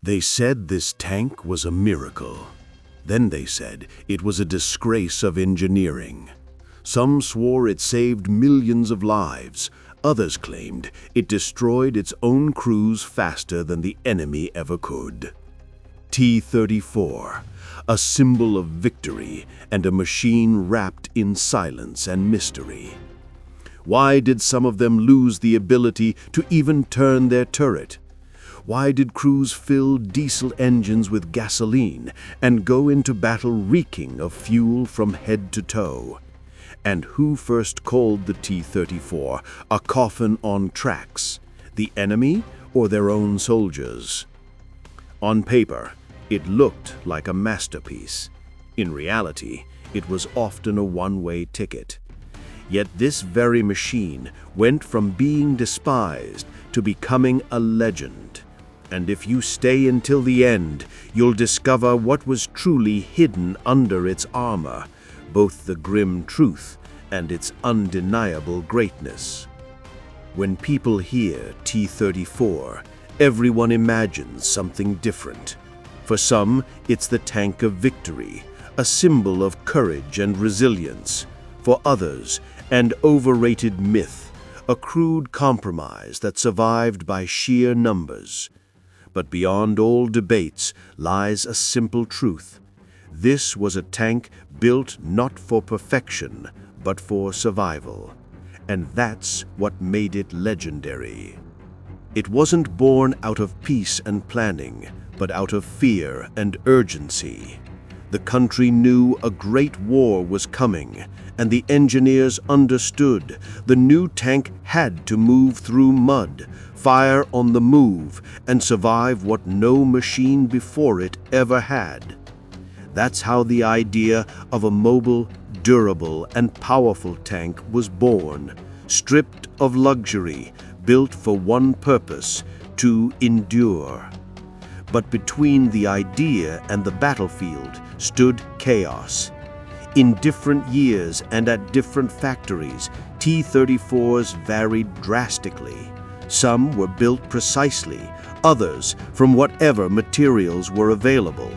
They said this tank was a miracle. Then they said it was a disgrace of engineering. Some swore it saved millions of lives. Others claimed it destroyed its own crews faster than the enemy ever could. T-34, a symbol of victory and a machine wrapped in silence and mystery. Why did some of them lose the ability to even turn their turret? Why did crews fill diesel engines with gasoline and go into battle reeking of fuel from head to toe? And who first called the T-34 a coffin on tracks? The enemy or their own soldiers? On paper, it looked like a masterpiece. In reality, it was often a one-way ticket. Yet this very machine went from being despised to becoming a legend. And if you stay until the end, you'll discover what was truly hidden under its armor, both the grim truth and its undeniable greatness. When people hear T-34, everyone imagines something different. For some, it's the tank of victory, a symbol of courage and resilience. For others, an overrated myth, a crude compromise that survived by sheer numbers. But beyond all debates lies a simple truth. This was a tank built not for perfection, but for survival. And that's what made it legendary. It wasn't born out of peace and planning, but out of fear and urgency. The country knew a great war was coming, and the engineers understood the new tank had to move through mud, fire on the move, and survive what no machine before it ever had. That's how the idea of a mobile, durable, and powerful tank was born, stripped of luxury, built for one purpose: to endure. But between the idea and the battlefield stood chaos. In different years and at different factories, T-34s varied drastically. Some were built precisely, others from whatever materials were available.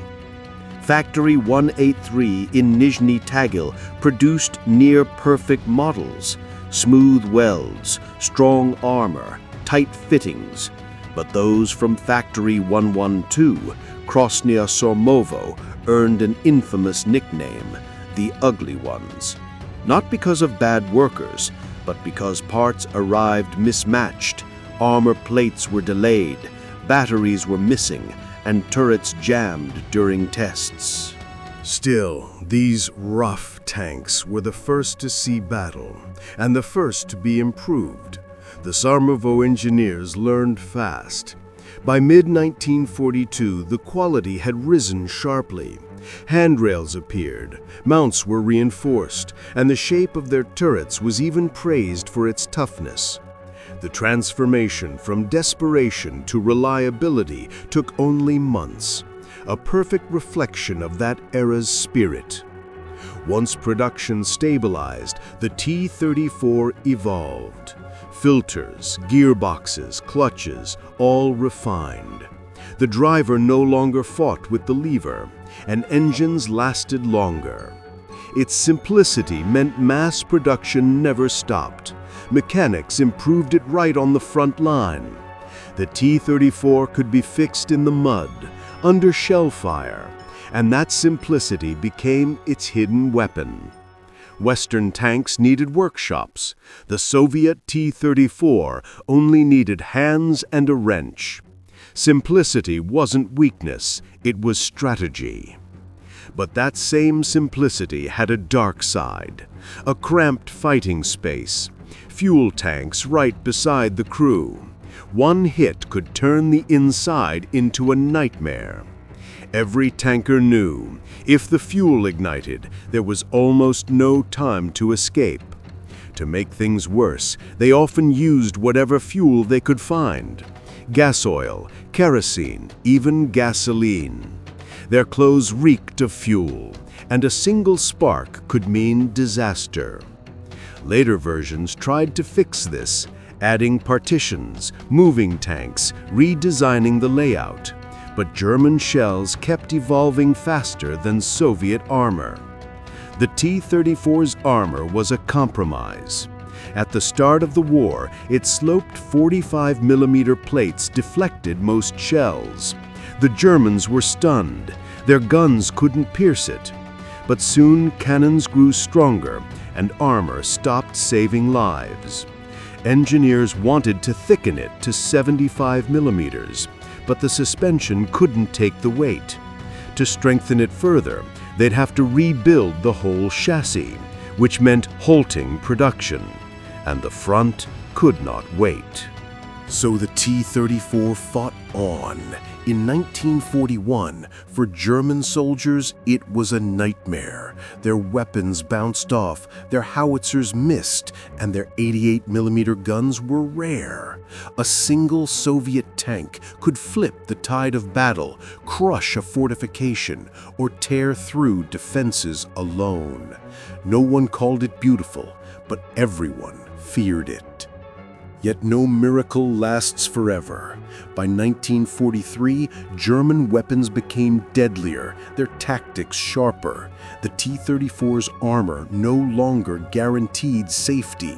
Factory 183 in Nizhny Tagil produced near-perfect models, smooth welds, strong armor, tight fittings. But those from Factory 112, Krasnaya Sormovo, earned an infamous nickname, the Ugly Ones. Not because of bad workers, but because parts arrived mismatched, armor plates were delayed, batteries were missing, and turrets jammed during tests. Still, these rough tanks were the first to see battle, and the first to be improved. The Sormovo engineers learned fast. By mid-1942, the quality had risen sharply. Handrails appeared, mounts were reinforced, and the shape of their turrets was even praised for its toughness. The transformation from desperation to reliability took only months, a perfect reflection of that era's spirit. Once production stabilized, the T-34 evolved. Filters, gearboxes, clutches, all refined. The driver no longer fought with the lever, and engines lasted longer. Its simplicity meant mass production never stopped. Mechanics improved it right on the front line. The T-34 could be fixed in the mud, under shell fire, and that simplicity became its hidden weapon. Western tanks needed workshops. The Soviet T-34 only needed hands and a wrench. Simplicity wasn't weakness, it was strategy. But that same simplicity had a dark side, a cramped fighting space, fuel tanks right beside the crew. One hit could turn the inside into a nightmare. Every tanker knew, if the fuel ignited, there was almost no time to escape. To make things worse, they often used whatever fuel they could find. Gas oil, kerosene, even gasoline. Their clothes reeked of fuel, and a single spark could mean disaster. Later versions tried to fix this, adding partitions, moving tanks, redesigning the layout. But German shells kept evolving faster than Soviet armor. The T-34's armor was a compromise. At the start of the war, its sloped 45mm plates deflected most shells. The Germans were stunned. Their guns couldn't pierce it. But soon cannons grew stronger and armor stopped saving lives. Engineers wanted to thicken it to 75mm, but the suspension couldn't take the weight. To strengthen it further, they'd have to rebuild the whole chassis, which meant halting production. And the front could not wait. So the T-34 fought on. In 1941, for German soldiers, it was a nightmare. Their weapons bounced off, their howitzers missed, and their 88mm guns were rare. A single Soviet tank could flip the tide of battle, crush a fortification, or tear through defenses alone. No one called it beautiful, but everyone feared it. Yet no miracle lasts forever. By 1943, German weapons became deadlier, their tactics sharper. The T-34's armor no longer guaranteed safety.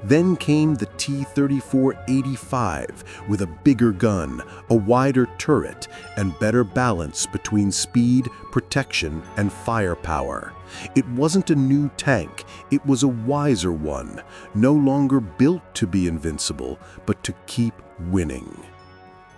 Then came the T-34-85 with a bigger gun, a wider turret, and better balance between speed, protection, and firepower. It wasn't a new tank, it was a wiser one, no longer built to be invincible, but to keep winning.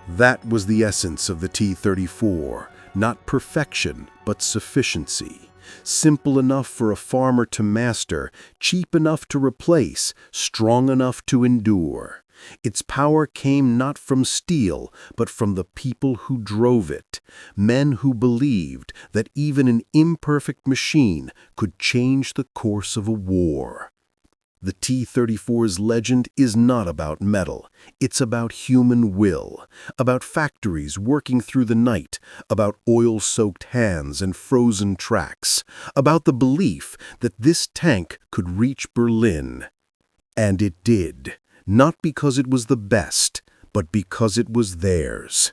That was the essence of the T-34, not perfection, but sufficiency. Simple enough for a farmer to master, cheap enough to replace, strong enough to endure. Its power came not from steel, but from the people who drove it, men who believed that even an imperfect machine could change the course of a war. The T-34's legend is not about metal. It's about human will, about factories working through the night, about oil-soaked hands and frozen tracks, about the belief that this tank could reach Berlin. And it did, not because it was the best, but because it was theirs.